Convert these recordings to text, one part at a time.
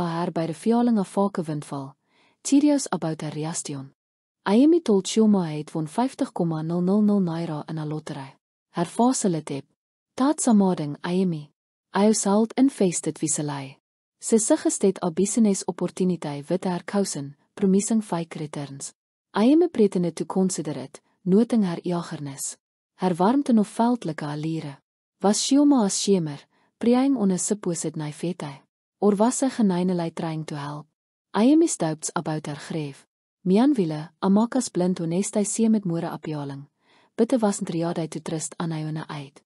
her by the feeling of fake windval, curious about her reaction. Ayemi told Chioma hy het won 50,000 naira in 'n lottery. Her vader het heb. Taat samading Ayemi. Ayus held invested viselai. Sy suggested a business opportunity with her cousin, promising fake returns. Ayemi pretended to consider it, noting her eagerness. Her warmte nog veldelijke allure. Was Chioma as schemer, praying on a supposed naivete? Or was sy genuinely trying to help? Ayemi's doubts about her grave. Mianwille, Amaka's blind honesty see met more appealing. Bitte wasn't riadai to trust aan Ayona uit.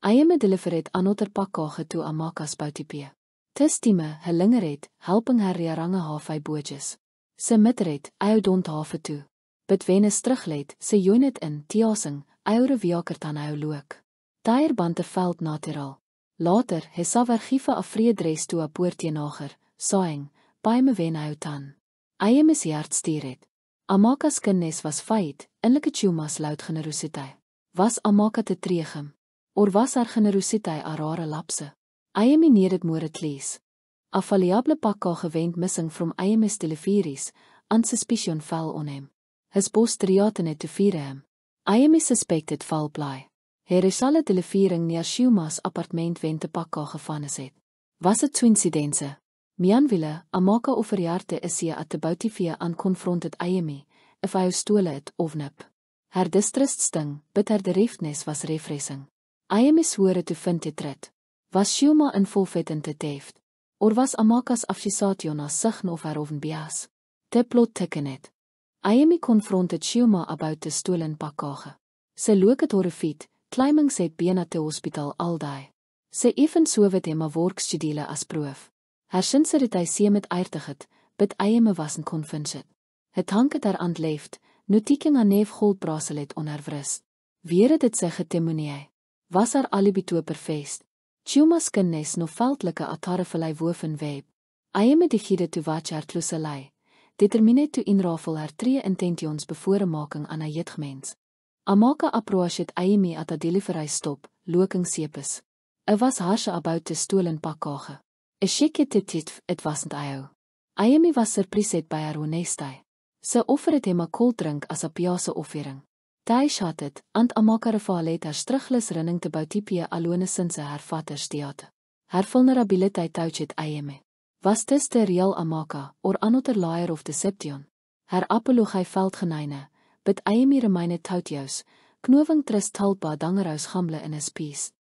Ayemi delivered another pakkage to Amaka's boutipie. Tis time, hy linger het, helping her rearange hafai bootjes. Sy mitred, Ayo don't hafe toe. Bid Venus terugleid, sy join het in, tiasing, Ayo reviaker tan Ayo look. Tair bante veld natural. Later, hy sa vergiefe a vreedres toe a poorteenager, saing, paai me wen Ayo tan. Ayemi's hart stier het. Amaka's kindnis was feit, inlike Chioma's luid generositeit. Was Amaka te treegem? Or was haar generositeit a rare lapse? Ayemi needed more at least. A valuable pakkage went missing from Ayemi's deliveries, and suspicion fell on him. His boss triaten het te vier hem. Ayemi suspected foul play. Hy is alle delivering near Chioma's appartement went te pakkage van is het. Was het coincidence? Mianwille, Amaka offerjarte is hier at the boutivie aan confronted Ayemi, if hy stole het of nip. Her distrust sting, but her dereftnis was refreshing. Ayemi swore to vind het rit. Was Chioma in volvetten te teft? Or was Amaka's afshisation as sign of her oven bias? Te plot tikken het. Ayemi confronted Chioma about the stolen pakkage. Sy look het horrified, climbing sy bena te hospital al die. Sy even so wit hem a workstudele as proof. Her sinceriteit see met aardig het, but Ayemi wasn't convinced. Het hank het haar aan leeft, notiking aan neef goldbracelet on haar wrist. Weer het sy getemonie. Was haar alibi toe perfeest. Chioma's kindnis no veldelijke atarrevelei woven web. Ayemi die giede toe watch haar tloeselei. Determine toe inrafel haar tree intentions bevoremaking aan haar jetgemens. Amaka approach het Ayemi at a delivery stop, loking sepes. Was harsje about te stolen pakkage. Shake it wasn't Ayo. Ayemi was surprised by haar honesty. Sy offer het hem a cold drink as a piase offering. Ty schat het, and Amaka revaal het haar strugglus running te boutipie alone sinds haar vader steate. Her vulnerabiliteit touch het Ayemi. Was this the real Amaka, or another liar of deception? Her apologie veld geneine, but Ayemi remained toutjous, knoving trist halpa dangerhuis gamble in his peace.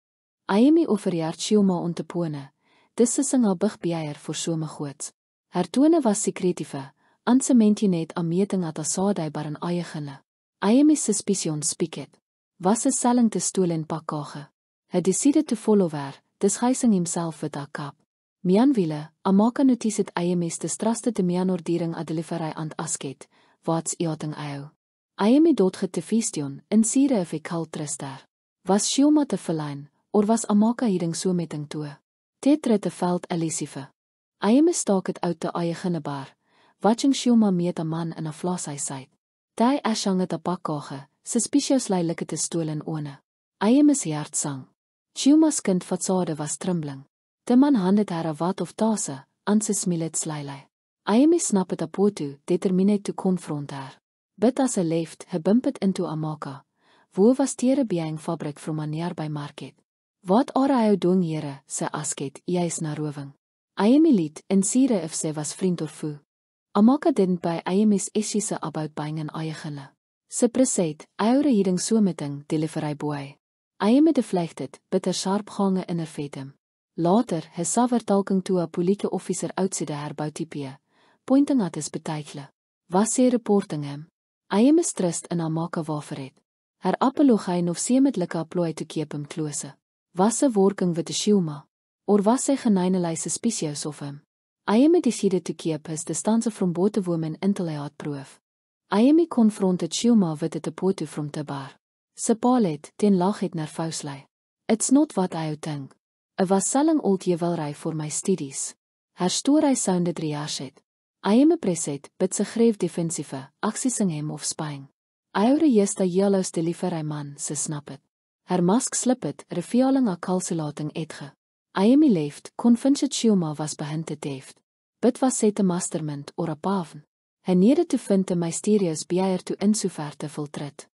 Ayemi offerjaard Chioma om te pone. Dis sing al big beier voor some goots. Her tone was secretieve, and sy mentje net a meting at a saadai bar in eiegene. Ayemi's suspicion speak it. Was a selling te stolen pakkage. Hy decided to follow her, disguising himself with a cap. Mianwille, Amaka notice het Ayemi's distruste te mianordering a delivery and asket, wat's eating Ayo. Ayemi doodget te feestion, in sire if ek hal trister. Was Chioma te verlijn, or was Amaka hierin so meting toe? Tetre te veld elisieve. Ayemi staak het uit de eiegene bar, watching Chioma meet a man in a vlashuisheid. Ty ashang het a pakkage, suspicious like te stolen one. Ayemi's hart sang. Chioma's kind fatsade was trembling. De man handet haar a wat of tase, en sy smil het slylei. Ayemi snap het a potu, determined to confront haar. But as hy leeft, hy bump het into Amaka. Wo was tere being fabriek from a nearby market? Wat are Ayo doen here, sy asket, juist na roving. Ayemi liet, in sire if sy was vriend of foe. Amaka didn't by Ayemi's essiese about buying an eiegene. Sy presaid, Ayo hierding so meting, delivery boy. Ayemi deflected, but sharp gange in her vetem. Later, hy sa vertalking toe a polieke officer outside haar boutipie, pointing at his betuigle. Was sy reporting hem? Ayemi's trust in Amaka wafer het. Her apologie of sy met like plooi te keep him close. Was sy working with the Chioma? Or was sy genuinely suspicious of him? Ayemi decided to keep his distance from both the women until hy had proof. Ayemi confronted Chioma with the potu from the bar. Sy paal het, ten lag het nervouslei. It's not what I think. I was selling old jewelry for my studies. Her story sounded reassured. Ayemi preset, but sy greef defensieve, accessing him of spying. Ayore jesta jealous delivery man, sy snap het. Her mask slip het, revealing a calculating etge. Ayemi leeft, convinced Chioma was begin te teft. Bid was sê te mastermind or a paven. Hy needed to vind the mysterious beheer to insover te filtret.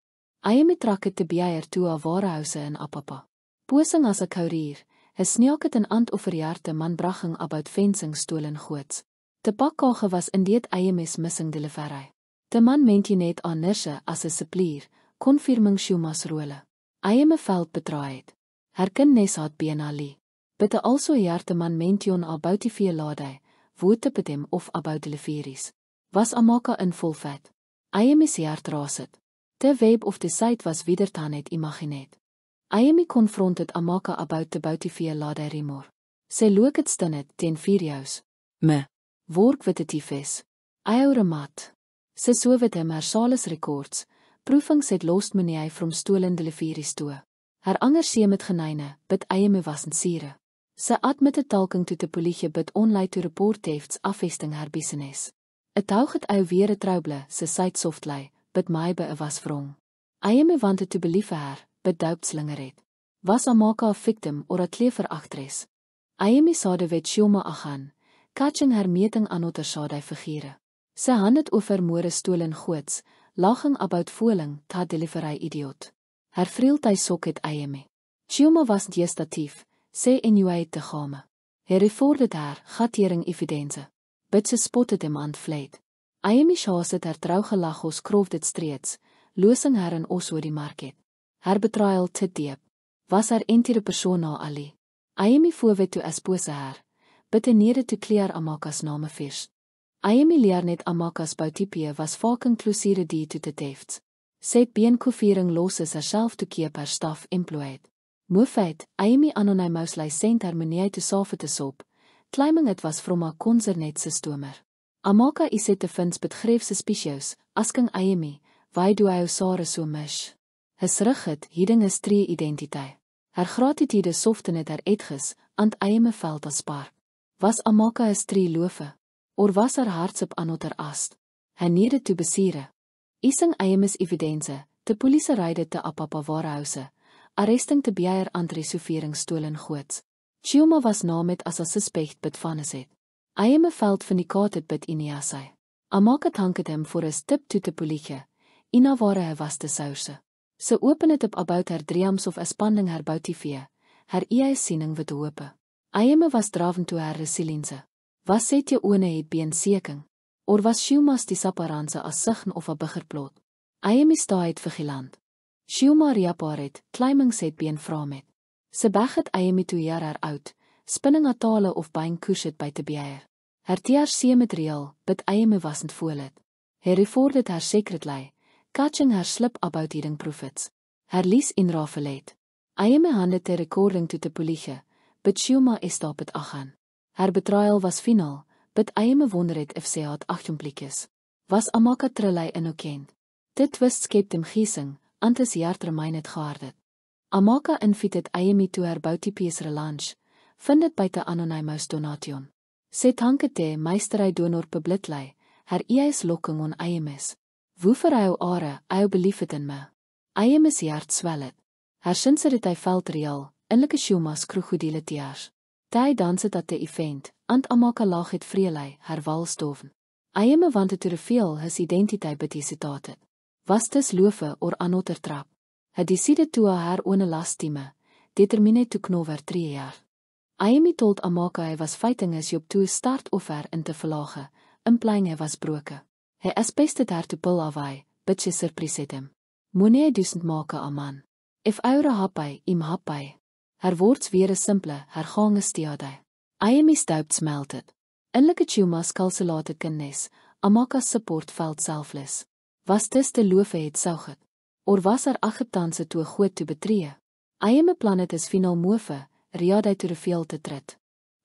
Ayemi trak het te beheer toe a warehouse in Apapa. Posing as a courier, hy sneak het in and overjaarte man braching about fencing stolen goods. Te pakkage was indeed Ayemi's missing delivery. De man meent net aan nirse as a supplier, confirming Shuma's role. Ayemi veld betraaiheid. Herken nes had BNali. Bitte also jaarte man mention about die vier ladei, woete met hem of about deliveries. Was Amaka in vol vet. Ayemi's hart raset. De web of de site was wiedertaan het imaginet. Ayemi confronted Amaka about die vier ladei remor. Sy look het stinnet ten vierjous. Me. Work with the tifes. Eure mat. Sy so with hem her sales records, proefings het lost meneer from stolen deliveries toe. Her anger see met geneine, bid Ayemi was in sire. Sy admitte talking to the politie bid onlei to report thefts afvesting her business. Het hoog het ou weer trouble, sy site softlei, bid my be was wrong. Ayemi wanted to believe her, bid doubt slinger het. Was Amaka a victim or a klever actress? Ayemi sade wet Shuma agan, catching her meting anotter sade figure. Sy handet over moore stolen goods, laching about voeling, ta delivery idiot. Her vrieltij sok het Ayemi. Shuma was gestatief, sê enuait te game. Hy reforded haar, gatering evidence. Bid sy spotted hem aan vleid. Ayemi schaas het her trouw gelachos kroof dit streeds, loosing haar in os oor die market. Her betrayal te diep. Was haar entiere persoon na Ali. Ayemi voorwet toe espose haar. Bid hy nede toe kleer Amaka's name vers. Ayemi leer net Amaka's boutipie was vaak inclusiere die to the thefts. Set beenkoviering los is herself to keep her staff employed. Moefeit, Ayemi anonymous sent her meneer to save te sop, claiming it was from a concernet systemer. Amaka is het te vinds bedgreef suspicious, asking Ayemi, why do I sare so mish? His rug het, hieding is tree identiteit. Her gratitude soften het her etges, and Ayemi veld as spark. Was Amaka is tree lofe? Or was her hartship anotter ast? Hy needed to besiere. Ising Ayemi's evidence, de police rijden te Apapa warehouse, arresting te beheer and resovering stolen goods. Shuma was namet as a suspect bid vannes het. Ayemi veld vindicated bid Iniasai. Amaka hanket hem voor een stip toe te politie, ina ware hy was te souse. Sy open het op about her dreams of espanding her boutivee, her siening wat hope. Ayemi was draven toe her resilience. Was set je one het been seking? Or was Shuma's die saparanse as sign of a biggerplot? Ayemi sta het vigilant. Shuma riapaar het, climbing set been vraam het. Sy beg het Ayemi toe jaar haar oud, spinning a tale of buying koers het by te beheer. Her TRC materiaal, bid Ayemi wasend voel het. Hy reforded her secretly, catching her slip about eating profits. Her lease in rafelet. Ayemi handed te recording to te politie, bid Shuma is stap het agan. Her betrayal was finaal, bid Ayemi wonder het if sy had 8 blikjes. Was Amaka trillei innokend. Dit twist skept hem giesing, antes jaart remijn het gehaardet. Amaka invit het Ayemi toe her boutipies relanche, vind het by te anonymous donation. Sê tanke te meisterij donor publitlei, her is lokking on Ayemis. Woever hy are, hy belief het in me. Ayemis hart swel het. Her sinser het hy veld real, inlike Shuma's kroegodiele tiaars. Ty dans het at te event, and Amaka lag het vreelei, her walstoven. Ayemi wanted to reveal his identiteit bid die citaat het. Was dis lofe or anotter trap. Het decide toe a haar one last time, determine to knover 3 jaar. Ayemi told Amaka hy was fighting as op toe start offer in te verlage, implying hy was broke. Hy aspested haar to pull away, but sy surprise het hem. Moene duisend make a man. If eure happai, im happai. Her woords weer simple, her gange stiade. Ayemi stuipt smelt het. Inlike Shuma's calculated kennis, Amaka's support felt selfless. Was dis te lofe het soug het? Or was er acceptanse toe goed te betree? Ayemi planet is finaal moefe, riadai to reveal te trit.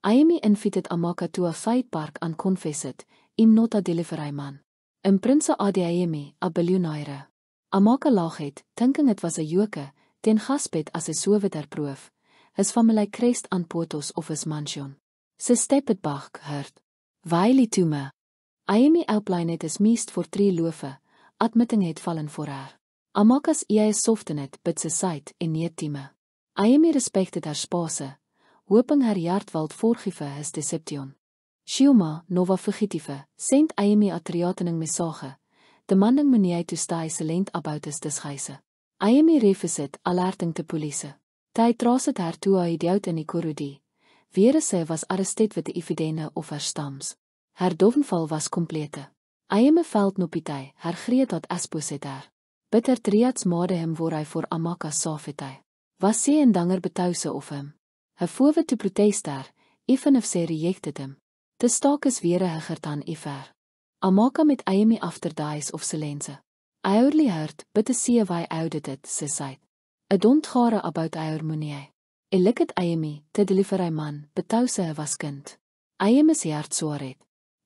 Ayemi invited Amaka to a fight park aan confesset, im nota delivery man. In Prince Adi Ayemi, a biljonaire. Amaka lag het, thinking it was a joke, ten gaspet as hy so wit herproof. His familie kreest aan potos of his mansion. Sy step het bak, hurt. Waili toe me. Ayemi outline het is meest voor 3 lofe, admitting het vallen voor haar. Amaka's is soften het, bid sy site en nie time. Ayemi respected haar spase, hoping haar hart wild voorgive his deception. Xiuma, nova fugitive, sent Ayemi atriatening message, demanding meneer to stay silent about his disguise. Ayemi refuset, alerting te police. Ty traset haar toe hy die uit in die korrodie. Weer sy was arrested with die evidene of haar stams. Haar dovenval was complete. Ayemi veld nopitei, haar greet dat esposet haar. Bitter triats made hem voor hy voor Amaka safetei. Was sy en danger betause of hem. Hy fove to protest haar, even if sy rejected him. Te staak is weer hegert aan Ifer. Amaka met Ayemi after dies of silense. I hourly heard, but see why outed it, sy syd. I don't care about our money. I look at Ayemi, te deliver man, betause hy was kind. Ayemi's hart swaar het.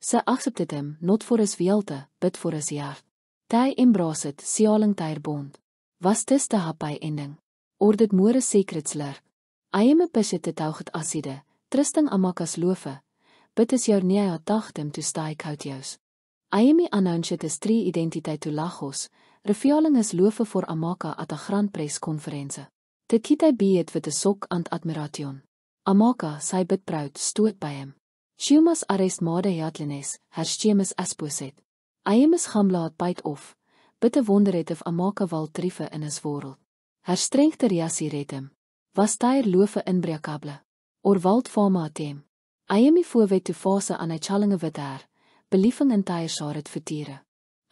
Sy accepted him, not for his weelte, but for his hart. Ty embrace it, sialing tyr bond. Was dis te happy ending? Or dit more secrets lurk? Ayemi pisit te tauget aside, trusting Amaka's lofe, but is jou nie dacht him to stay koudjous. Ayemi announced his true identity to Lagos, revealing his lofe voor Amaka at a grand pressconferentie. Te kiet hy beet with a sok and admiration. Amaka, sy bit proud, stoot by him. Xiuma's arrest made jatlenes, her schemes esposet. Ayemi's gamla het byt of, but te wonder het of Amaka wal triefe in his world. Her strengte reasie red him. Was tyr lofe inbreakable? Or wald fama at hem? Ayemi voorwet to fase aan hy challinge wit haar, believing in tyr saar het vertiere.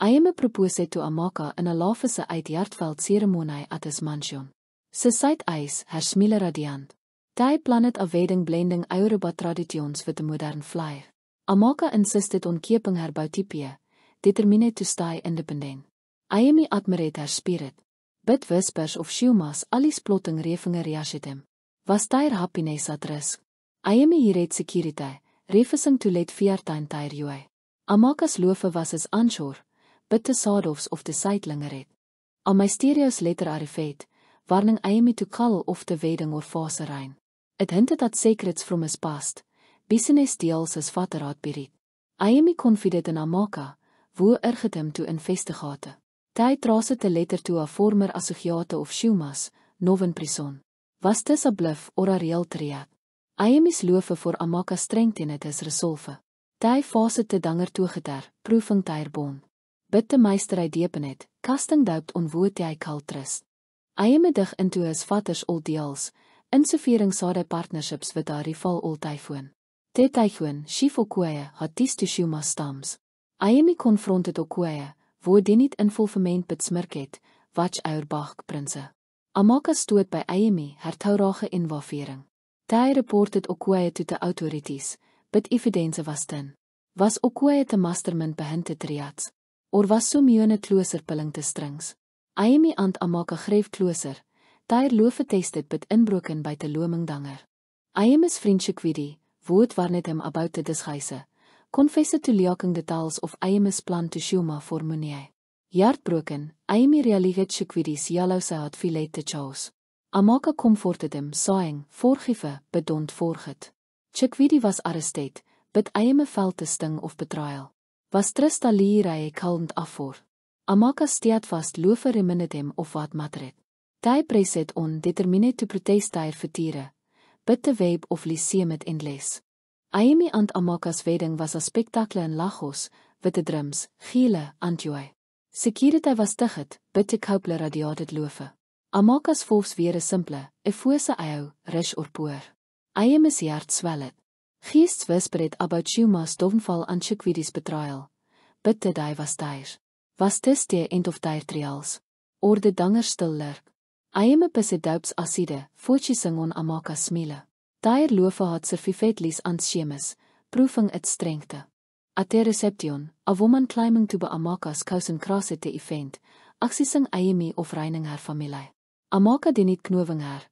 Ayemi propose to Amaka in a lafese uit Hartveld ceremonie at his mansion. Sy syd eis, her smiele radiant. Ty planet a wedding blending Yoruba traditions with a modern flair. Amaka insisted on keeping her boutipie, determined to stay independent. Ayemi admired her spirit. Bid whispers of Xiuma's Ali's plotting revinge reashet him. Was tyr happiness at risk? Ayemi hier het security, refusing to let 14 tyr joy. Amaka's lofe was as unsure, but the sadofs of the seitlinger het. A mysterious letter arrived, warning Ayemi to call off the wedding or fase rein. It hinted at secrets from his past, business deals as vader had beried. Ayemi confided in Amaka, wo urged him to investigate. Ty traced the letter to a former associate of Xiuma's, Noven prison. Was this a bluff or a real triad? Ayemi's lofe voor Amaka strengthened his resolve. Ty fase te danger toegeter, proving tyr bond. Bid de meister hy deepenet, casting doubt on wo hy kal trust. Ayemi dig into his vader's old deals, insofering sade partnerships with a rival old typhoon. Te typhoon, Chief Okoye, had ties to Xiuma's stams. Ayemi confronted Okoye, wo die niet involvement besmirk het, watch Auerbach prinse. Amaka stoot by Ayemi, her taurage inwafering. Ty reported Okoye to the authorities, but evidence was thin. Was Okoye te mastermind behinte triads? Or was so myone closer pilling te strings? Ayemi and Amaka greef closer, tyr lofe tested but inbroken by te loming danger. Ayemi's vriend Chikwidi, woord warnet him about the disguise, confessed to leaking details of Ayemi's plan to Xiuma for money. Heartbroken, Ayemi realized Chikwidi's yellow had filet te chaos. Amaka comforted him, saying, "Forgive, but don't forget." Chikwidi was arrested, but Ayemi felt the sting of betrayal. Was Trista lieraie kalmd afvoer. Amaka steadfast lofe reminded him of wat mattered. Ty pressed on, determined to protest tyr vertiere, but the web of lyceum het endless. Ayemi and Amaka's wedding was a spectacle in Lagos, with the drums, gele, and joy. Security was digit, but ek houple radiated lofe. Amaka's volks weer simple, efose eeu, rish or poor. Ayemi's hart swellet. Geests whispered about Xiuma's downfall and Chikwidi's betrayal, but the day was tyr. Was this the end of tyr trials? Or the danger still lurk? Ayemi pisse doups aside, focusing on Amaka's smile. Tyr lofe had survivetlis and schemes, proving its strength. At the reception, a woman climbing to be Amaka's cousin crossed the event, accessing Ayemi of reining haar familie. Amaka die niet knoving haar,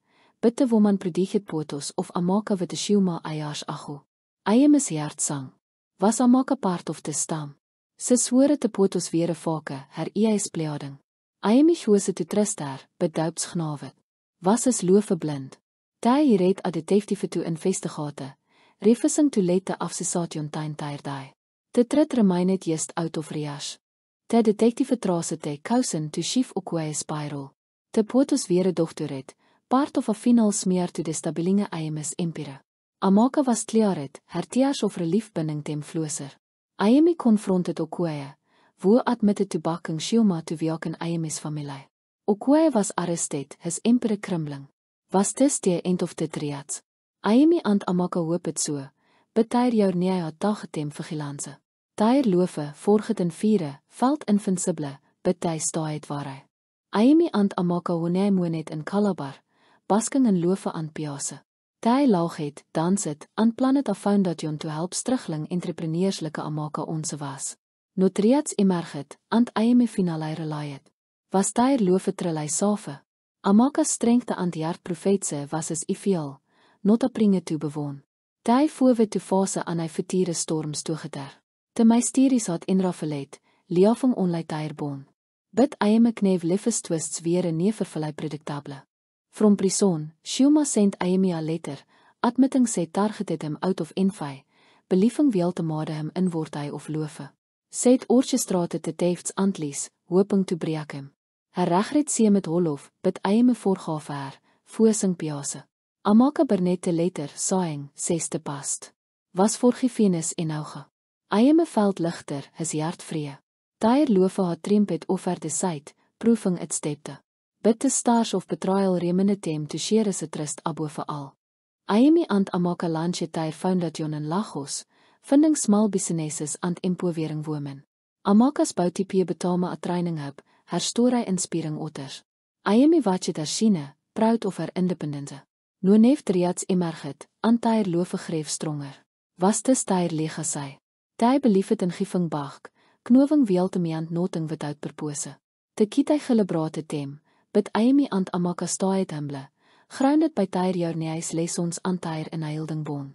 but the woman prediget potos of Amaka with the Xiuma ayars ago. Ayemi's hart sang. Was Amaka part of the stam? Sy swore te potos weer vake, her eis pleading. Ayemi chose to trust haar, but doubts gnawet. Was his lofe blind? Ty reed a detective to investigate, refusing to let the accusation tyr die. The threat remained just out of reach. The detective traced the cousin to Chief Okoye's spiral. The potos weer dochter het, part of a final smear to the stabilinge Ayemi's empire. Amaka was klaar het, herteers of reliefbinding tem floser. Ayemi confronted Okoye, wo admitted to backing Shilma to werk in Ayemi's familie. Okoye was arrested, his emperor crumbling. Was this the end of the triads? Ayemi and Amaka hoop het so, but tyr jou nie had tagetem vigilance. Tyr lofe, forget in viere, felt invincible, but ty sta het waar hy. Ayemi and Amaka wone moonet in Calabar, basking in lofe aan piase. Ty laag het, dans het, aan Planet of Foundation to help struggling entrepreneurslike Amaka onze was. No triads emerg het, and Ayemi finale rely het. Was tyr lofe trilai safe. Amaka's strengte aan die hart profetse was as ifial, not a pringe toe bewoon. Ty voorwe toe fase aan hy vertiere storms toegeter. Te mysteries had inrafelet, liafing onlei tyr boon. Bid Ayemi kneef liefes twists weer een neververlei predictable. From prison, Shilma sent Ayemi a letter, admitting sy targeted him out of envy, believing wel te made him in word hy of lofe. Sy het orchestrate te tefts antlies, hoping to breek him. Her regret see met holof, bid Ayemi voorgave haar, voosing piase. Amaka bernette letter, saing, seste past. Was voorgifenis en auge. Ayemi veld lichter, his hart vree. Tyr lofe had trempet offer de site, proving it stepte. Bid the stars of betrayal remene tem to share is a trust above all. Ayemi and Amaka launche Tyr Foundation in Lagos, funding small businesses and empowering women. Amaka's boutipie betame a training hub, her story inspiring otters. Ayemi watchet hersine, proud of her independence. No neef triads emerget, and Tyr lofe greef stronger. Was this Tyr lega sy? Ty belief het in gifing bak, knoving wel te meand noting without purpose. Te kiet hy gelebrate tem, bid Ayemi and Amaka staait humble, grounded by Tyr journeys lessons aan Tyr in heilding boon.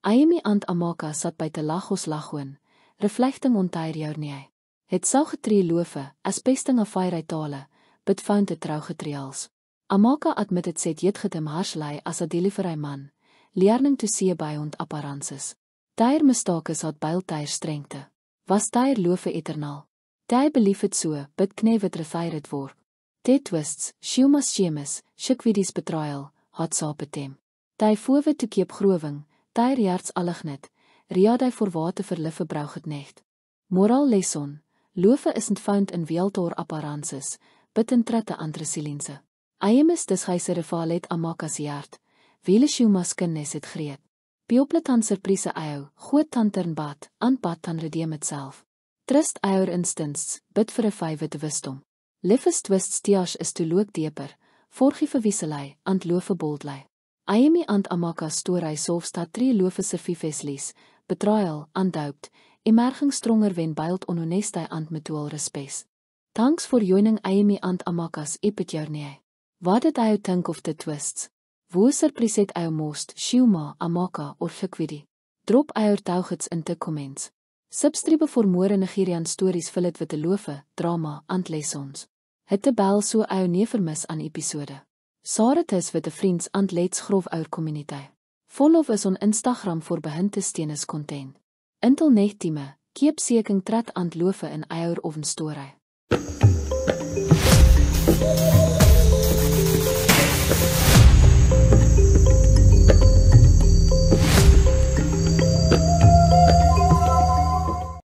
Ayemi and Amaka sat by te Lagos lagoon, reflecting on Tyr journey. Het sou getree lofe, as pesting of fire tale, bid found het trouw getrials. Amaka admitted set jetget him harslei as a delivery man, learning to see beyond appearances. Tyr mistakes had byl Tyr strengte. Was Tyr lofe eternal? Ty belief het so, bid kneef het refier het word. Te twists, Shilma's schemes, Shikwidi's betrayal, had sapetem. Ty vowe to keep growing, Tyr jarts allignet, riade voor water verliffe brauch het nicht. Moral lesson, lofe isn't found in weeltoor appearances, bid in trette aan resilience. Ayemis dis gyse rivalet Amaka's hart, wele Shilma's kennis het greet. Piopletan surprise eeuw, goed tan turnbad, aanpad tan redeem itself. Trust our instincts, bid vir 'n vywe te wisdom. Liefes twists tias is to look dieper, voorgiewe wieselei, and lofe boldlei. Ayemi and Amaka's story sofstaat 3 lofe surviveslies, betrayal, undoubt, emerging stronger when built on honesty and mutual respect. Thanks for joining Ayemi and Amaka's epic journey. What did you think of the twists? Wo surpriset you most, Shilma, Amaka or Shikwidi? Drop your thoughts in the comments. Subscribe for more Nigerian stories filled with the lofe, drama and lessons. Hit the bell so you never miss an episode. Share it with the friends and let's grow our community. Follow us on Instagram for behind-the-scenes content. Until next time, keep seeking tred and lofe in our own story.